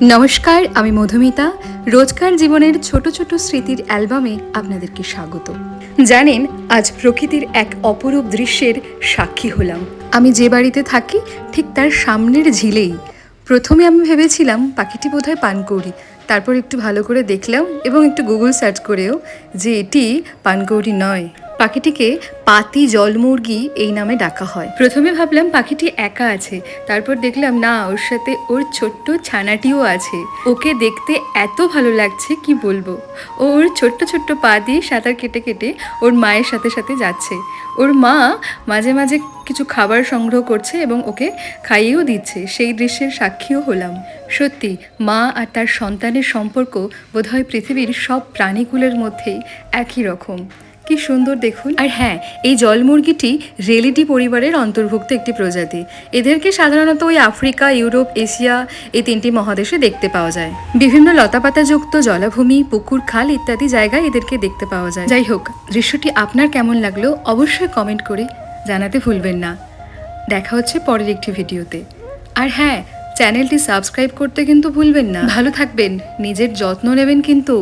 নমস্কার, আমি মধুমিতা। রোজকার জীবনের ছোট ছোট স্মৃতির অ্যালবামে আপনাদেরকে স্বাগত। জানেন, আজ প্রকৃতির এক অপরূপ দৃশ্যের সাক্ষী হলাম। আমি যে বাড়িতে থাকি ঠিক তার সামনের ঝিলেই। প্রথমে আমি ভেবেছিলাম পাখিটি বোধহয় পানকৌড়ি, তারপর একটু ভালো করে দেখলাম এবং একটু গুগল সার্চ করেও যে এটি পানকৌড়ি নয়, পাখিটিকে পাতি জলমুরগি এই নামে ডাকা হয়। প্রথমে ভাবলাম পাখিটি একা আছে, তারপর দেখলাম না, ওর সাথে ওর ছোট্ট ছানাটিও আছে। ওকে দেখতে এত ভালো লাগছে কি বলবো। ও ওর ছোট্ট ছোট্ট পা দিয়ে সাঁতার কেটে কেটে ওর মায়ের সাথে সাথে যাচ্ছে। ওর মা মাঝে মাঝে কিছু খাবার সংগ্রহ করছে এবং ওকে খাইয়েও দিচ্ছে। সেই দৃশ্যের সাক্ষীও হলাম। সত্যি, মা আর তার সন্তানের সম্পর্ক বোধহয় পৃথিবীর সব প্রাণীকুলের মধ্যেই একই রকম। কি সুন্দর দেখুন। আর হ্যাঁ, এই জলমুরগিটি রেলিডি পরিবারের অন্তর্ভুক্ত একটি প্রজাতি। এদেরকে সাধারণত ওই আফ্রিকা, ইউরোপ, এশিয়া এই তিনটি মহাদেশে দেখতে পাওয়া যায়। বিভিন্ন লতাপাতাযুক্ত জলাভূমি, পুকুর, খাল ইত্যাদি জায়গায় এদেরকে দেখতে পাওয়া যায়। যাই হোক, দৃশ্যটি আপনার কেমন লাগলো অবশ্যই কমেন্ট করে জানাতে ভুলবেন না। দেখা হচ্ছে পরের একটি ভিডিওতে। আর হ্যাঁ, চ্যানেলটি সাবস্ক্রাইব করতে কিন্তু ভুলবেন না। ভালো থাকবেন, নিজের যত্ন নেবেন কিন্তু।